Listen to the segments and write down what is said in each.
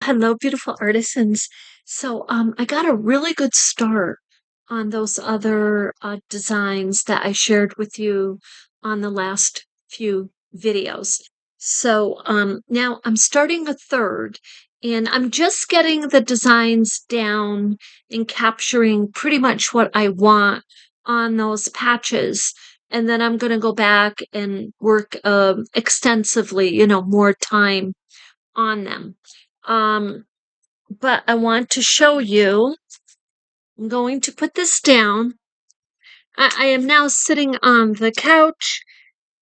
Hello, beautiful artisans. I got a really good start on those other designs that I shared with you on the last few videos. Now I'm starting a third, and I'm just getting the designs down and capturing pretty much what I want on those patches. And then I'm going to go back and work extensively, more time on them. Um, but I want to show you. I'm going to put this down. I am now sitting on the couch,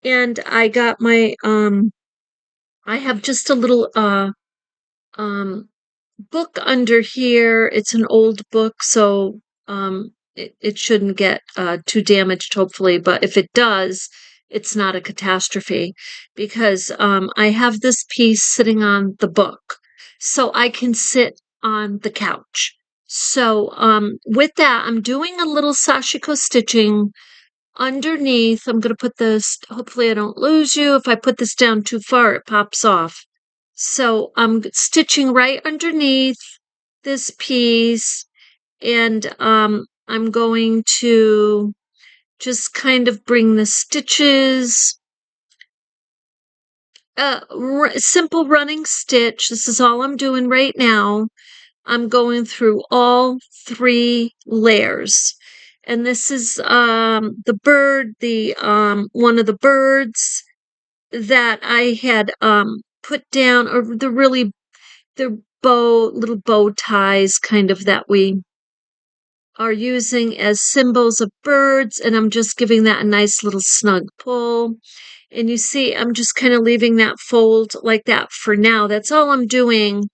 and I got my I have just a little um book under here. It's an old book, so it shouldn't get too damaged, hopefully, but if it does, it's not a catastrophe because I have this piece sitting on the book, so I can sit on the couch. With that, I'm doing a little sashiko stitching underneath. I'm going to put this, hopefully I don't lose you. If I put this down too far, it pops off. So I'm stitching right underneath this piece, and I'm going to just kind of bring the stitches, simple running stitch. This is all I'm doing right now. I'm going through all three layers. And this is the bird, the one of the birds that I had put down, or the little bow ties kind of that we are using as symbols of birds, and I'm just giving that a nice little snug pull. And you see, I'm just kind of leaving that fold like that for now. That's all I'm doing.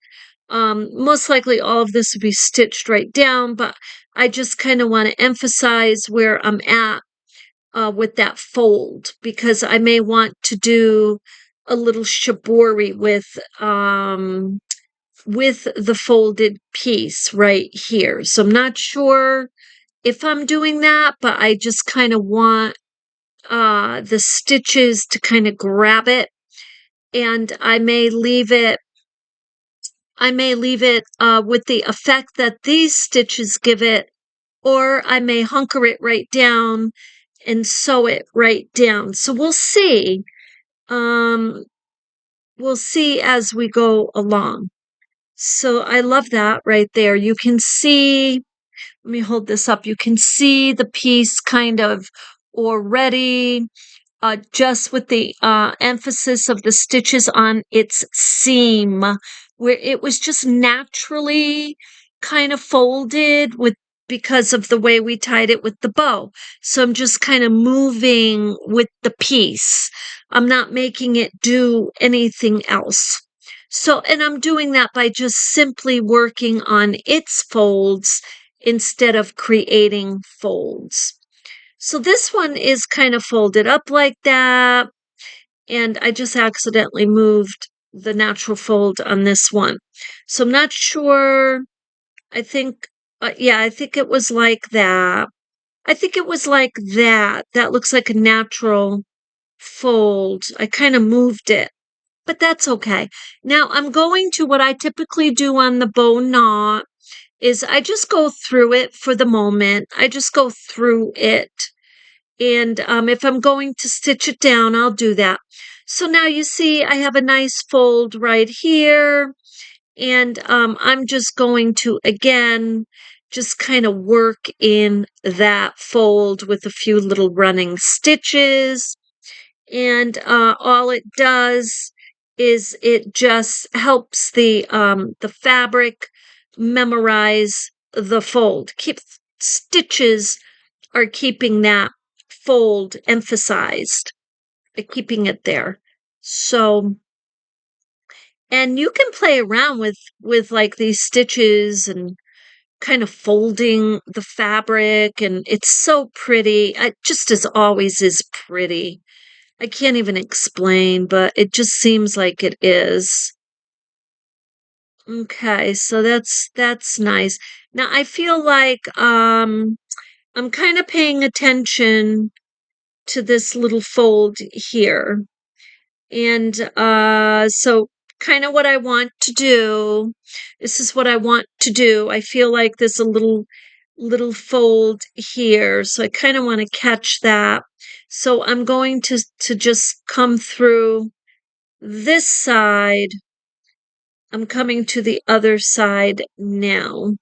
Most likely all of this will be stitched right down, but I just kind of want to emphasize where I'm at with that fold, because I may want to do a little shibori with the folded piece right here. So I'm not sure if I'm doing that, but I just kind of want the stitches to kind of grab it, and I may leave it with the effect that these stitches give it, or I may hunker it right down and sew it right down. So we'll see. We'll see as we go along. So I love that right there. You can see, let me hold this up. You can see the piece kind of already, just with the emphasis of the stitches on its seam, where it was just naturally kind of folded because of the way we tied it with the bow. So I'm just kind of moving with the piece. I'm not making it do anything else. And I'm doing that by just simply working on its folds instead of creating folds. So this one is kind of folded up like that, and I just accidentally moved the natural fold on this one. So I'm not sure. I think, I think it was like that. I think it was like that. That looks like a natural fold. I kind of moved it, but that's okay. Now I'm going to what I typically do on the bow knot is I just go through it for the moment. I just go through it. And if I'm going to stitch it down, I'll do that. So now you see I have a nice fold right here. And I'm just going to, again, just kind of work in that fold with a few little running stitches. And all it does is it just helps the fabric memorize the fold. Stitches are keeping that fold emphasized, keeping it there. So, and you can play around with like these stitches and kind of folding the fabric, and it's so pretty. It just as always is pretty. I can't even explain, but it just seems like it is. Okay, so that's nice. Now I feel like I'm kind of paying attention to this little fold here. And so kind of what I want to do. This is what I want to do. I feel like there's a little fold here, so I kind of want to catch that. So I'm going to just come through this side. I'm coming to the other side now.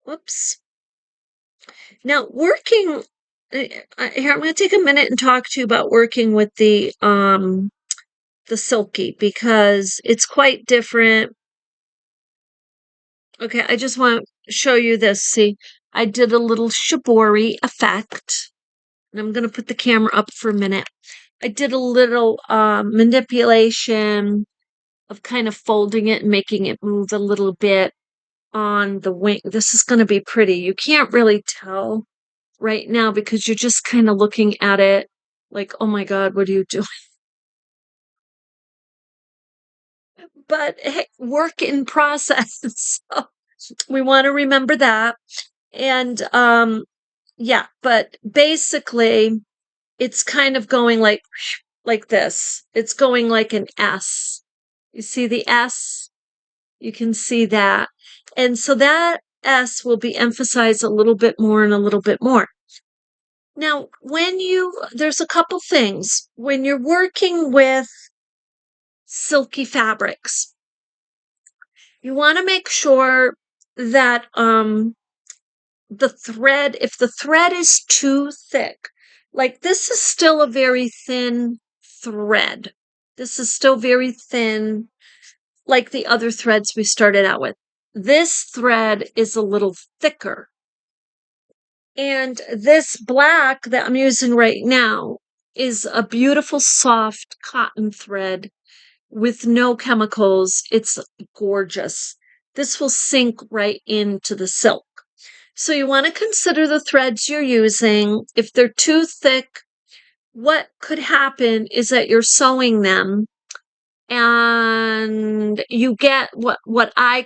Whoops. Now working here, I'm going to take a minute and talk to you about working with the Silky, because it's quite different. Okay, I just want to show you this. See, I did a little Shibori effect, and I'm going to put the camera up for a minute. I did a little manipulation of kind of folding it and making it move a little bit on the wing. This is going to be pretty. You can't really tell right now because you're just kind of looking at it like, oh my God, what are you doing? But hey, work in process. So we want to remember that. And yeah, but basically it's kind of going like this. It's going like an S. You see the S? You can see that. And so that S will be emphasized a little bit more and a little bit more. Now, there's a couple things. When you're working with silky fabrics, you want to make sure that if the thread is too thick, like this is still a very thin thread. This is still very thin, like the other threads we started out with. This thread is a little thicker. And this black that I'm using right now is a beautiful soft cotton thread with no chemicals. It's gorgeous. This will sink right into the silk. So you want to consider the threads you're using. If they're too thick, what could happen is that you're sewing them and you get what I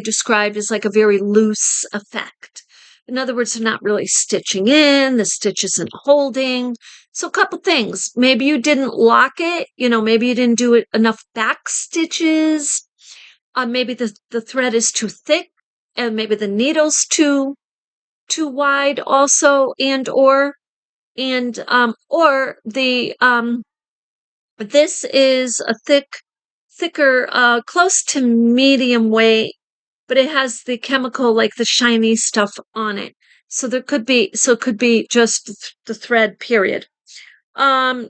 describe as like a very loose effect. In other words, they're not really stitching in, the stitch isn't holding. So a couple things. Maybe you didn't lock it, maybe you didn't do enough back stitches. Maybe the thread is too thick, and maybe the needle's too wide also, or this is a thicker, close to medium weight, but it has the chemical, like the shiny stuff on it. So it could be just the thread, period. So,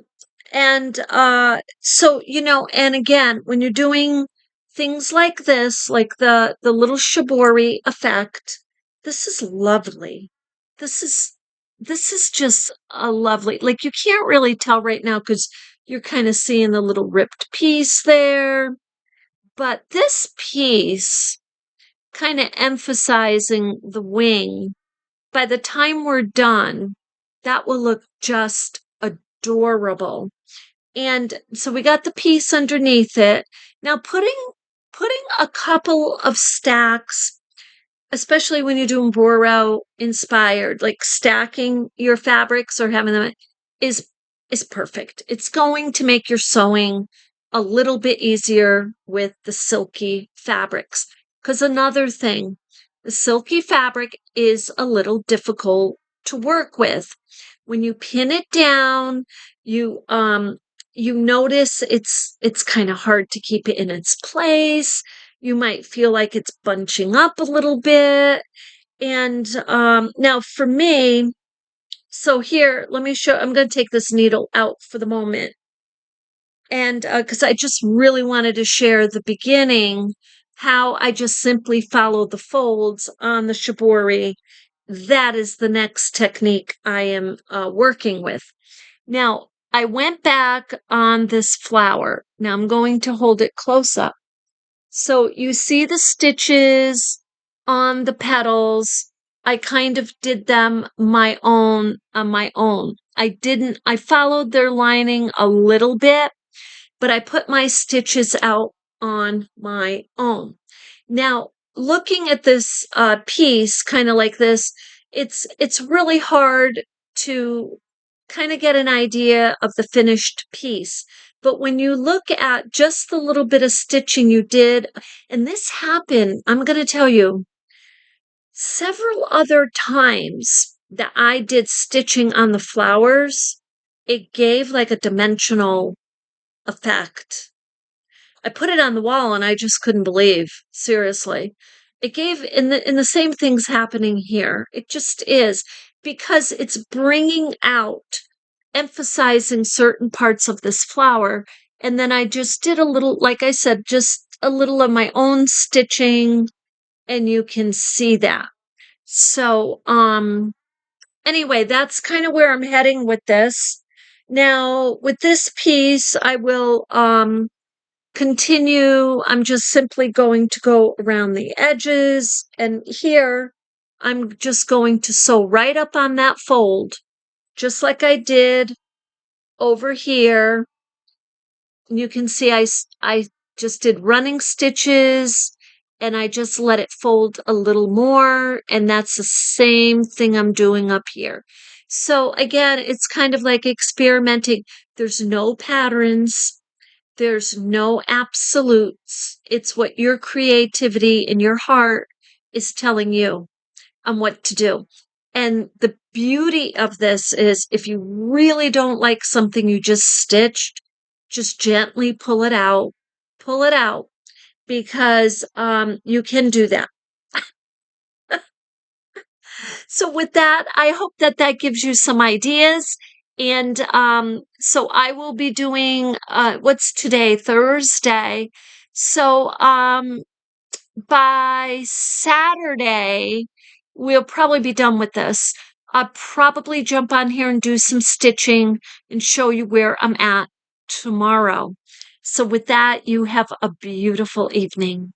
and again, when you're doing things like this, like the little Shibori effect, this is lovely. This is just a lovely, like you can't really tell right now because you're kind of seeing the little ripped piece there. But this piece, kind of emphasizing the wing, by the time we're done, that will look just adorable. And so we got the piece underneath it. Now putting a couple of stacks, especially when you're doing Boro inspired, like stacking your fabrics or having them, is perfect. It's going to make your sewing a little bit easier with the silky fabrics. Because another thing, the silky fabric is a little difficult to work with. When you pin it down, you notice it's kind of hard to keep it in its place. You might feel like it's bunching up a little bit. And now for me, so here, let me show, I'm going to take this needle out for the moment. And because I just really wanted to share the beginning, how I just simply follow the folds on the Shibori. That is the next technique I am working with. Now, I went back on this flower. Now I'm going to hold it close up. So you see the stitches on the petals. I kind of did them on my own. I followed their lining a little bit, but I put my stitches out on my own. Now, looking at this piece, kind of like this, it's really hard to kind of get an idea of the finished piece But when you look at just the little bit of stitching you did, and this happened, I'm going to tell you, several other times that I did stitching on the flowers, it gave like a dimensional effect. I put it on the wall and I just couldn't believe, seriously. It gave in the same things happening here. It just is because it's bringing out, emphasizing certain parts of this flower. And then I just did a little, like I said, just a little of my own stitching, and you can see that. So, anyway, that's kind of where I'm heading with this. Now, with this piece, I will, continue. I'm just simply going to go around the edges, and here I'm just going to sew right up on that fold, just like I did over here. You can see I just did running stitches and I just let it fold a little more, and that's the same thing I'm doing up here. So again, it's kind of like experimenting. There's no patterns. There's no absolutes. It's what your creativity and your heart is telling you on what to do. And the beauty of this is if you really don't like something you just stitched, just gently pull it out, because you can do that. So with that, I hope that that gives you some ideas. And so I will be doing, what's today? Thursday. So by Saturday, we'll probably be done with this. I'll probably jump on here and do some stitching and show you where I'm at tomorrow. So with that, you have a beautiful evening.